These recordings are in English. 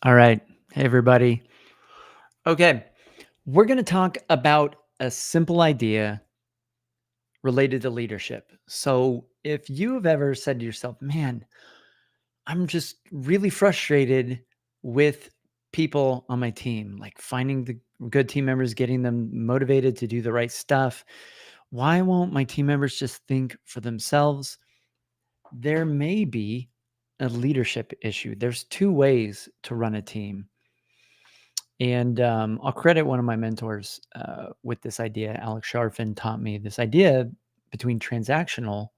All right. Hey, everybody. Okay. We're going to talk about a simple idea related to leadership. So, if you have ever said to yourself, man, I'm just really frustrated with people on my team, like finding the good team members, getting them motivated to do the right stuff. Why won't my team members just think for themselves? There may be a leadership issue. There's two ways to run a team. And I'll credit one of my mentors with this idea. Alex Sharfin taught me this idea between transactional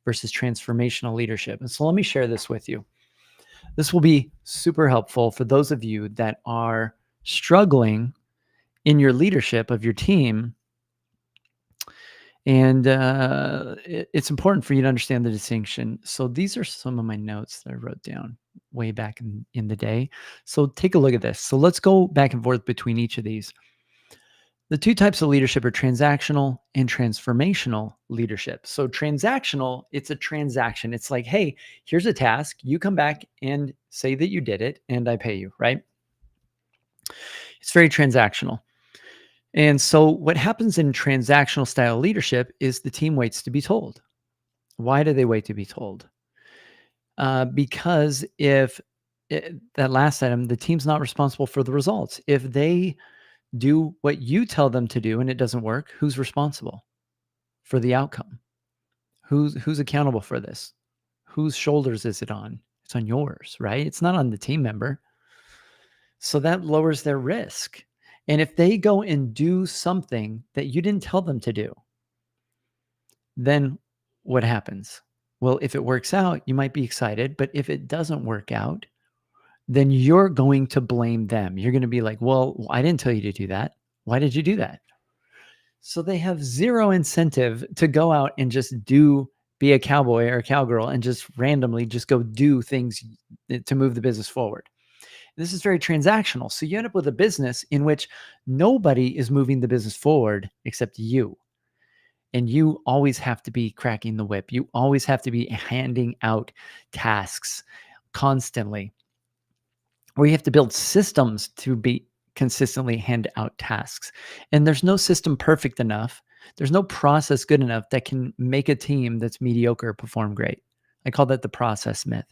versus transformational leadership. And so let me share this with you. This will be super helpful for those of you that are struggling in your leadership of your team. And it's important for you to understand the distinction. So these are some of my notes that I wrote down way back in the day. So take a look at this. So let's go back and forth between each of these. The two types of leadership are transactional and transformational leadership. So, transactional, it's a transaction. It's like, hey, here's a task. You come back and say that you did it, and I pay you, right? It's very transactional. And so, what happens in transactional style leadership is the team waits to be told. Why do they wait to be told? Because if that last item, the team's not responsible for the results. If they do what you tell them to do and it doesn't work, who's responsible for the outcome? Who's accountable for this? Whose shoulders is it on? It's on yours, right? It's not on the team member. So that lowers their risk. And if they go and do something that you didn't tell them to do, then what happens? Well, if it works out, you might be excited, but if it doesn't work out, then you're going to blame them. You're going to be like, well, I didn't tell you to do that. Why did you do that? So they have zero incentive to go out and just be a cowboy or a cowgirl and just randomly just go do things to move the business forward. This is very transactional. So you end up with a business in which nobody is moving the business forward except you. And you always have to be cracking the whip. You always have to be handing out tasks constantly, or you have to build systems to be consistently hand out tasks. And there's no system perfect enough. There's no process good enough that can make a team that's mediocre perform great. I call that the process myth.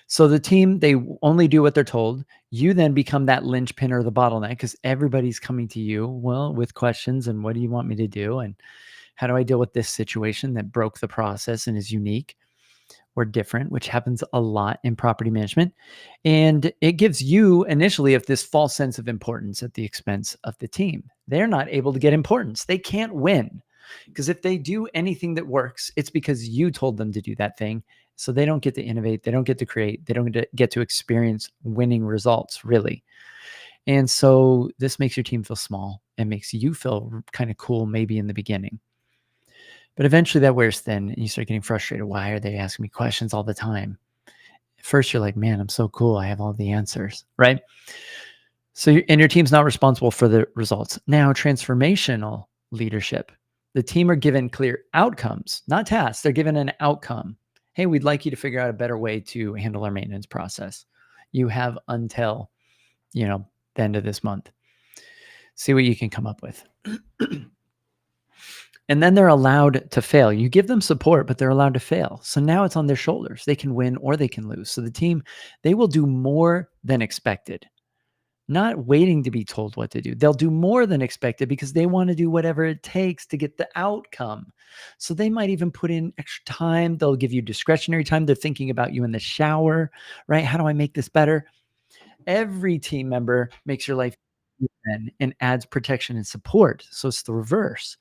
So the team, they only do what they're told. You then become that linchpin or the bottleneck because everybody's coming to you, well, with questions and what do you want me to do? And how do I deal with this situation that broke the process and is unique or different, which happens a lot in property management. And it gives you initially this false sense of importance at the expense of the team. They're not able to get importance. They can't win because if they do anything that works, it's because you told them to do that thing. So they don't get to innovate. They don't get to create. They don't get to experience winning results, really. And so this makes your team feel small and makes you feel kind of cool, maybe in the beginning. But eventually that wears thin and you start getting frustrated. Why are they asking me questions all the time? At first you're like, man, I'm so cool. I have all the answers, right? So, and your team's not responsible for the results. Now, transformational leadership, the team are given clear outcomes, not tasks. They're given an outcome. Hey, we'd like you to figure out a better way to handle our maintenance process. You have until, the end of this month. See what you can come up with. And then they're allowed to fail. You give them support, but they're allowed to fail. So now it's on their shoulders. They can win or they can lose. So the team, they will do more than expected, not waiting to be told what to do. They'll do more than expected because they want to do whatever it takes to get the outcome. So they might even put in extra time. They'll give you discretionary time. They're thinking about you in the shower, right? How do I make this better? Every team member makes your life easier and adds protection and support. So it's the reverse.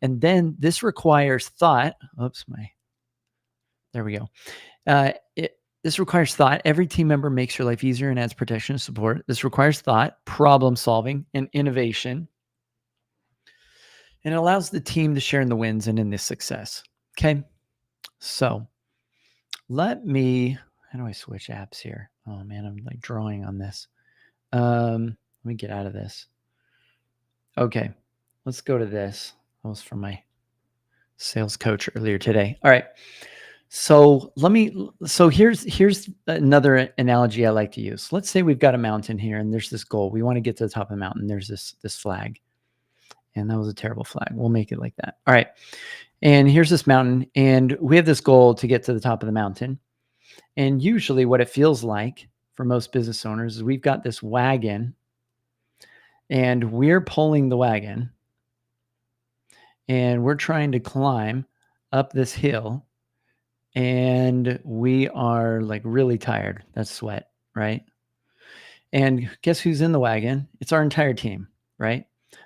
And then this requires thought. There we go. This requires thought. Every team member makes your life easier and adds protection and support. This requires thought, problem solving, and innovation. And it allows the team to share in the wins and in this success. Okay. So how do I switch apps here? Oh man, I'm like drawing on this. Let me get out of this. Okay. Let's go to this. That was from my sales coach earlier today. All right. So here's another analogy I like to use. Let's say we've got a mountain here and there's this goal. We want to get to the top of the mountain. There's this flag. And that was a terrible flag. We'll make it like that. All right. And here's this mountain and we have this goal to get to the top of the mountain. And usually what it feels like for most business owners is we've got this wagon and we're pulling the wagon and we're trying to climb up this hill and we are like really tired. That's sweat, right? And guess who's in the wagon? It's our entire team, right?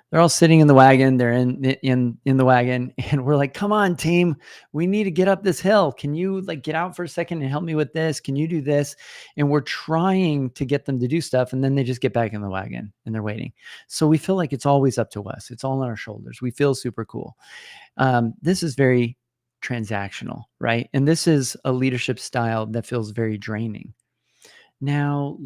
They're all sitting in the wagon. They're in the wagon, and we're like, "Come on, team, we need to get up this hill. Can you like get out for a second and help me with this? Can you do this?" And we're trying to get them to do stuff, and then they just get back in the wagon and they're waiting. So we feel like it's always up to us. It's all on our shoulders. We feel super cool. This is very transactional, right? And this is a leadership style that feels very draining. Now,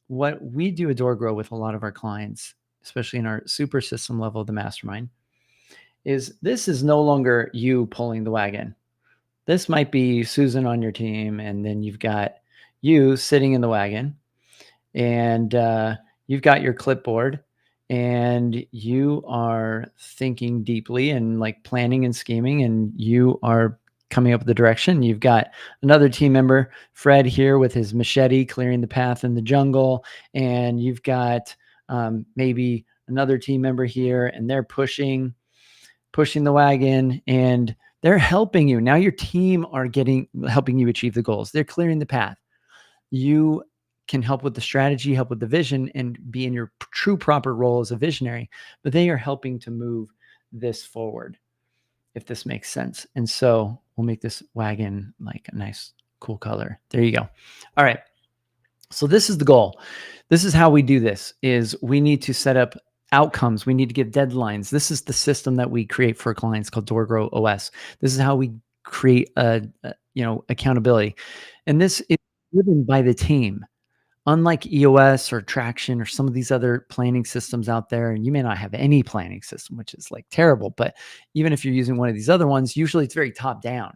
what we do at DoorGrow with a lot of our clients, especially in our super system level of the mastermind, is this is no longer you pulling the wagon. This might be Susan on your team, and then you've got you sitting in the wagon, and you've got your clipboard, and you are thinking deeply and like planning and scheming, and you are coming up with the direction. You've got another team member, Fred, here with his machete clearing the path in the jungle, and you've got maybe another team member here, and they're pushing the wagon, and they're helping you. Now your team are helping you achieve the goals. They're clearing the path. You can help with the strategy, help with the vision, and be in your true proper role as a visionary, but they are helping to move this forward, if this makes sense. And so we'll make this wagon like a nice, cool color. There you go. All right. So this is the goal. This is how we do this is we need to set up outcomes. We need to give deadlines. This is the system that we create for clients called DoorGrow OS. This is how we create accountability. And this is driven by the team. Unlike EOS or Traction or some of these other planning systems out there, and you may not have any planning system, which is like terrible, but even if you're using one of these other ones, usually it's very top down.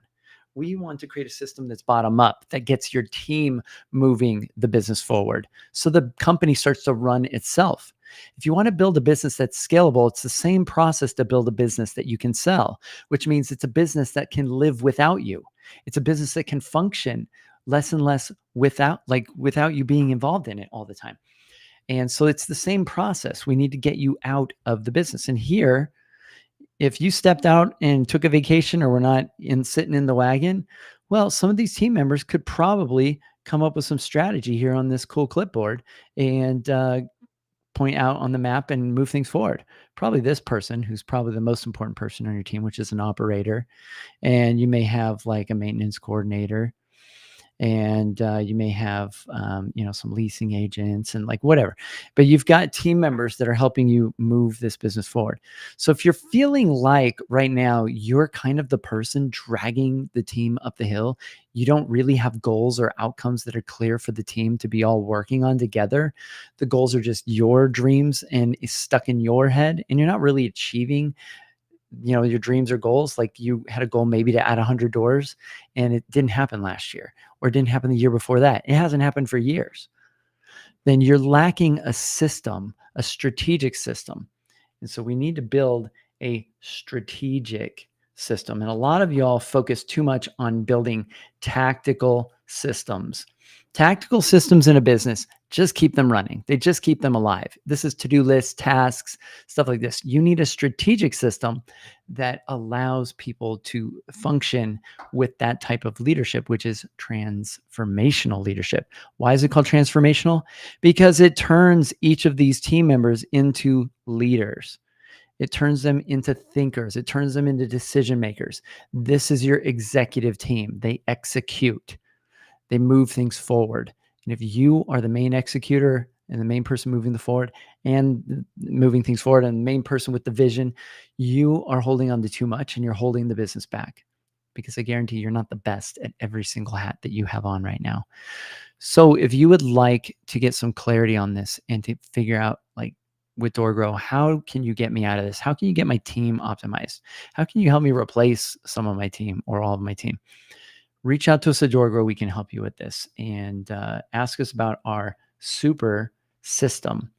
We want to create a system that's bottom up, that gets your team moving the business forward. So the company starts to run itself. If you want to build a business that's scalable, it's the same process to build a business that you can sell, which means it's a business that can live without you. It's a business that can function less and less without you being involved in it all the time. And so it's the same process. We need to get you out of the business. And here, if you stepped out and took a vacation or were not sitting in the wagon, well, some of these team members could probably come up with some strategy here on this cool clipboard and point out on the map and move things forward. Probably this person, who's probably the most important person on your team, which is an operator. And you may have like a maintenance coordinator, and you may have some leasing agents and like whatever, but you've got team members that are helping you move this business forward. So if you're feeling like right now you're kind of the person dragging the team up the hill, you don't really have goals or outcomes that are clear for the team to be all working on together. The goals are just your dreams and is stuck in your head, and you're not really achieving your dreams or goals. Like you had a goal maybe to add 100 doors and it didn't happen last year, or it didn't happen the year before that. It hasn't happened for years. Then you're lacking a system, a strategic system. And so we need to build a strategic system. And a lot of y'all focus too much on building tactical systems. Tactical systems in a business just keep them running. They just keep them alive. This is to-do lists, tasks, stuff like this. You need a strategic system that allows people to function with that type of leadership, which is transformational leadership. Why is it called transformational? Because it turns each of these team members into leaders. It turns them into thinkers. It turns them into decision makers. This is your executive team. They execute. They move things forward. And if you are the main executor and the main person moving moving things forward and the main person with the vision, you are holding on to too much and you're holding the business back, because I guarantee you're not the best at every single hat that you have on right now. So if you would like to get some clarity on this and to figure out, like, with DoorGrow, how can you get me out of this? How can you get my team optimized? How can you help me replace some of my team or all of my team? reach out to us at DoorGrow. We can help you with this, and ask us about our super system.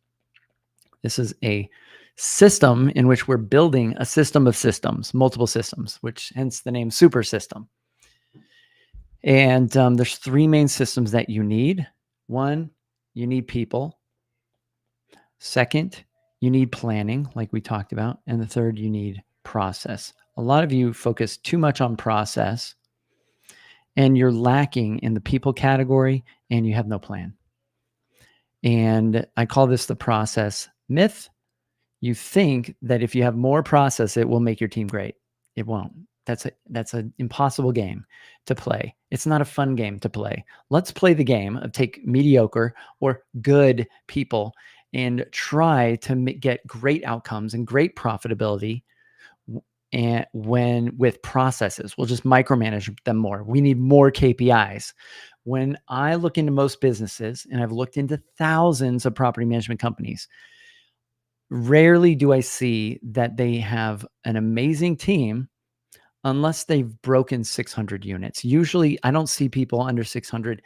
This is a system in which we're building a system of systems, multiple systems, which hence the name super system. And there's three main systems that you need. One, you need people. Second, you need planning, like we talked about. And the third, you need process. A lot of you focus too much on process, and you're lacking in the people category, and you have no plan. And I call this the process myth. You think that if you have more process, it will make your team great. It won't. That's an impossible game to play. It's not a fun game to play. Let's play the game of take mediocre or good people and try to get great outcomes and great profitability. And when with processes, we'll just micromanage them more. We need more KPIs. When I look into most businesses, and I've looked into thousands of property management companies, rarely do I see that they have an amazing team unless they've broken 600 units. Usually, I don't see people under 600,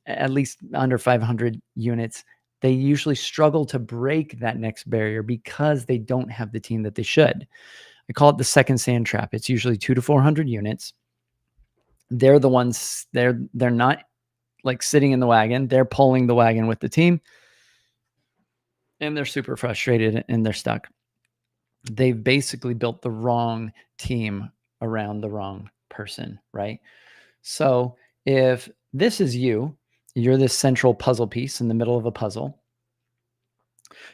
at least under 500 units. They usually struggle to break that next barrier because they don't have the team that they should. I call it the second sand trap. It's usually 200 to 400 units. They're the ones, they're not like sitting in the wagon. They're pulling the wagon with the team, and they're super frustrated and they're stuck. They've basically built the wrong team around the wrong person, right? So if this is you, you're this central puzzle piece in the middle of a puzzle,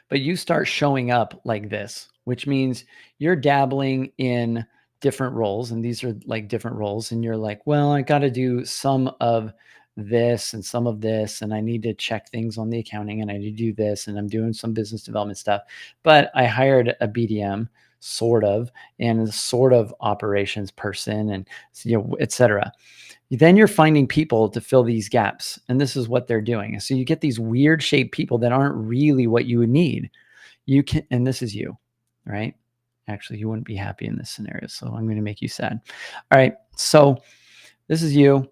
but you start showing up like this, which means you're dabbling in different roles, and these are like different roles, and you're like, well, I got to do some of this and some of this, and I need to check things on the accounting, and I need to do this, and I'm doing some business development stuff, but I hired a BDM sort of, and a sort of operations person, and et cetera. Then you're finding people to fill these gaps, and this is what they're doing. So you get these weird shaped people that aren't really what you would need. You can, and this is you, right? Actually, you wouldn't be happy in this scenario, so I'm going to make you sad. All right, so this is you,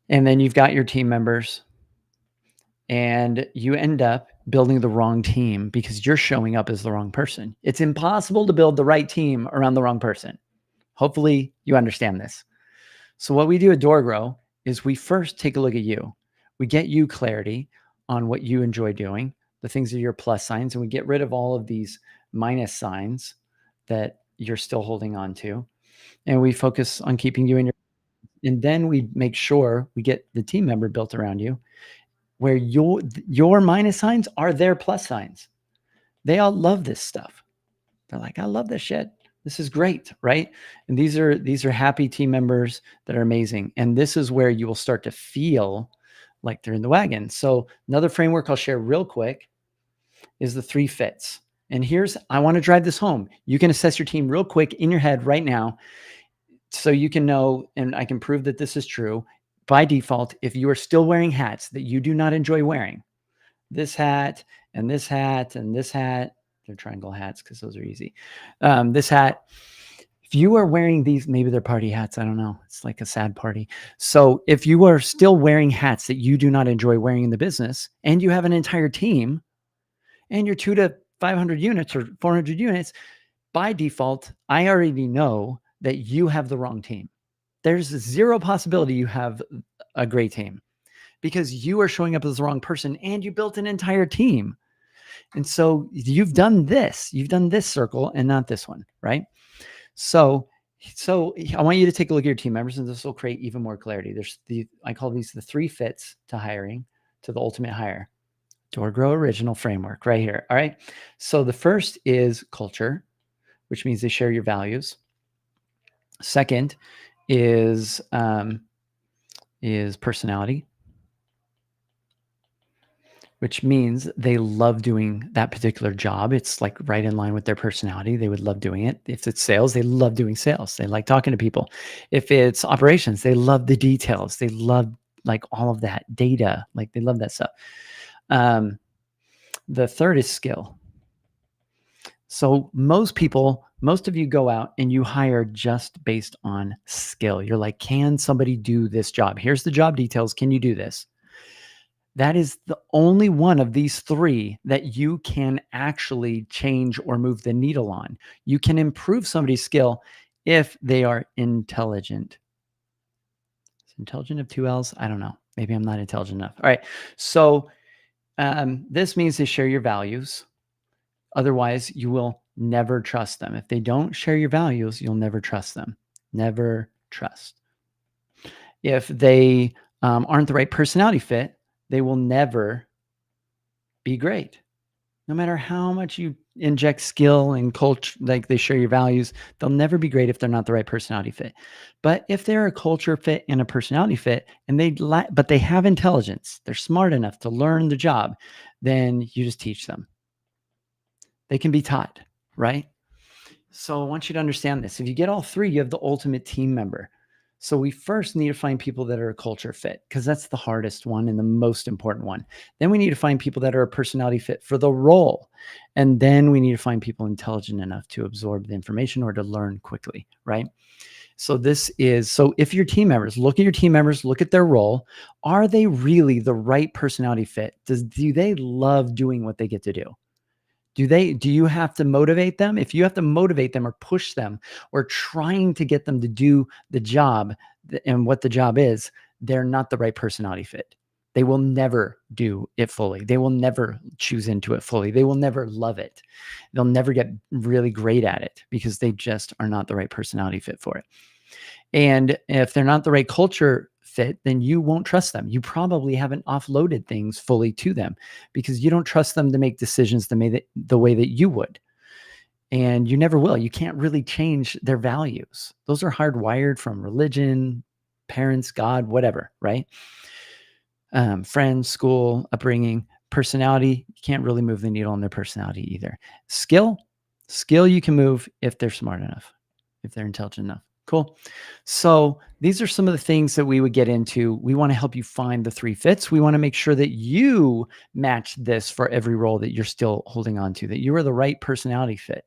and then you've got your team members, and you end up building the wrong team because you're showing up as the wrong person. It's impossible to build the right team around the wrong person. Hopefully you understand this. So what we do at DoorGrow is we first take a look at you. We get you clarity on what you enjoy doing, the things that are your plus signs, and we get rid of all of these minus signs that you're still holding on to. And we focus on keeping you in your, and then we make sure we get the team member built around you where your minus signs are their plus signs. They all love this stuff. They're like, I love this shit. This is great, right? And these are happy team members that are amazing. And this is where you will start to feel like they're in the wagon. So another framework I'll share real quick is the 3 fits. And I want to drive this home. You can assess your team real quick in your head right now so you can know, and I can prove that this is true. By default, if you are still wearing hats that you do not enjoy wearing, this hat and this hat and this hat, they're triangle hats because those are easy. This hat, if you are wearing these, maybe they're party hats. I don't know. It's like a sad party. So if you are still wearing hats that you do not enjoy wearing in the business, and you have an entire team, and you're 200 to 500 units or 400 units, by default, I already know that you have the wrong team. There's zero possibility you have a great team because you are showing up as the wrong person, and you built an entire team. And so you've done this circle and not this one, right? So I want you to take a look at your team members, and this will create even more clarity. I call these the 3 fits to hiring, to the ultimate hire. DoorGrow original framework right here. All right. So the first is culture, which means they share your values. Second is personality, which means they love doing that particular job. It's like right in line with their personality. They would love doing it. If it's sales, they love doing sales. They like talking to people. If it's operations, they love the details. They love like all of that data. Like they love that stuff. The third is skill. So most people Most of you go out and you hire just based on skill. You're like, can somebody do this job? Here's the job details. Can you do this? That is the only one of these three that you can actually change or move the needle on. You can improve somebody's skill if they are intelligent. Is intelligent of two L's? I don't know. Maybe I'm not intelligent enough. All right. So this means they share your values. Otherwise, you will never trust them. If they don't share your values, you'll never trust them. Never trust. If they aren't the right personality fit, they will never be great. No matter how much you inject skill and culture, like they share your values, they'll never be great if they're not the right personality fit. But if they're a culture fit and a personality fit, and but they have intelligence, they're smart enough to learn the job, then you just teach them. They can be taught, right? So I want you to understand this. If you get all three, you have the ultimate team member. So we first need to find people that are a culture fit, because that's the hardest one and the most important one. Then we need to find people that are a personality fit for the role. And then we need to find people intelligent enough to absorb the information or to learn quickly, right? So if your team members, look at your team members, look at their role. Are they really the right personality fit? Do they love doing what they get to do? Do you have to motivate them? If you have to motivate them or push them or trying to get them to do the job and what the job is, they're not the right personality fit. They will never do it fully. They will never choose into it fully. They will never love it. They'll never get really great at it because they just are not the right personality fit for it. And if they're not the right culture fit, then you won't trust them. You probably haven't offloaded things fully to them because you don't trust them to make decisions the way that you would. And you never will. You can't really change their values. Those are hardwired from religion, parents, God, whatever, right? Friends, school, upbringing, personality. You can't really move the needle on their personality either. Skill you can move if they're smart enough, if they're intelligent enough. Cool. So these are some of the things that we would get into. We want to help you find the three fits. We want to make sure that you match this for every role that you're still holding on to, that you are the right personality fit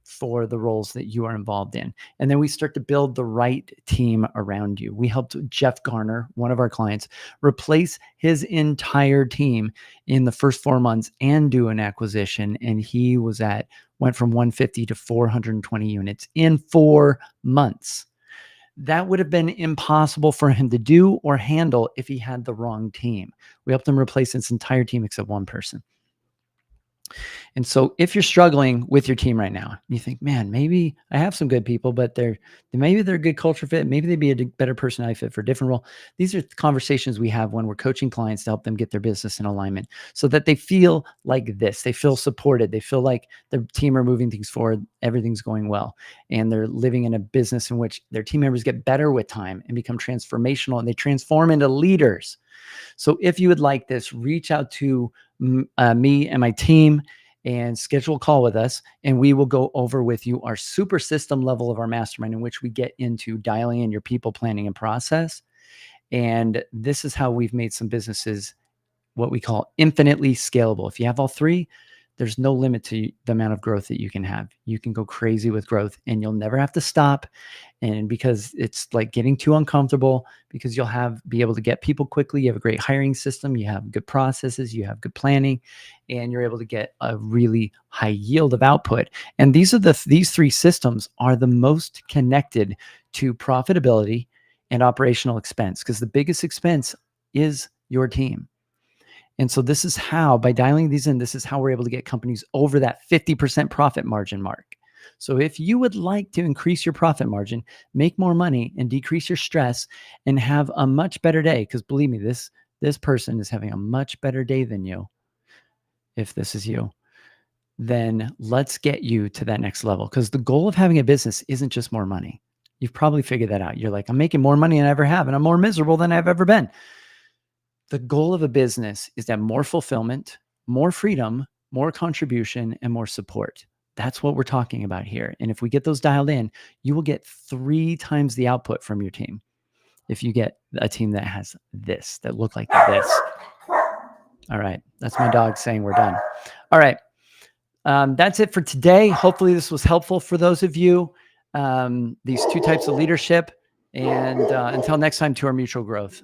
for the roles that you are involved in. And then we start to build the right team around you. We helped Jeff Garner, one of our clients, replace his entire team in the first 4 months and do an acquisition. And he went from 150 to 420 units in 4 months. That would have been impossible for him to do or handle if he had the wrong team. We helped him replace his entire team except one person. And so if you're struggling with your team right now, you think, man, maybe I have some good people, but maybe they're a good culture fit. Maybe they'd be a better personality fit for a different role. These are conversations we have when we're coaching clients to help them get their business in alignment so that they feel like this. They feel supported. They feel like their team are moving things forward. Everything's going well. And they're living in a business in which their team members get better with time and become transformational, and they transform into leaders. So if you would like this, reach out to me and my team and schedule a call with us, and we will go over with you our super system level of our mastermind, in which we get into dialing in your people planning and process. And this is how we've made some businesses what we call infinitely scalable. If you have all three, there's no limit to the amount of growth that you can have. You can go crazy with growth and you'll never have to stop. And because it's like getting too uncomfortable, because you'll be able to get people quickly. You have a great hiring system. You have good processes. You have good planning, and you're able to get a really high yield of output. And these three systems are the most connected to profitability and operational expense, because the biggest expense is your team. And so this is how, by dialing these in, this is how we're able to get companies over that 50% profit margin mark. So if you would like to increase your profit margin, make more money, and decrease your stress, and have a much better day, because believe me, this person is having a much better day than you, if this is you, then let's get you to that next level. Because the goal of having a business isn't just more money. You've probably figured that out. You're like, I'm making more money than I ever have, and I'm more miserable than I've ever been. The goal of a business is to have more fulfillment, more freedom, more contribution, and more support. That's what we're talking about here. And if we get those dialed in, you will get 3 times the output from your team. If you get a team that has this, that look like this. All right. That's my dog saying we're done. All right. That's it for today. Hopefully, this was helpful for those of you. These two types of leadership. And until next time, to our mutual growth.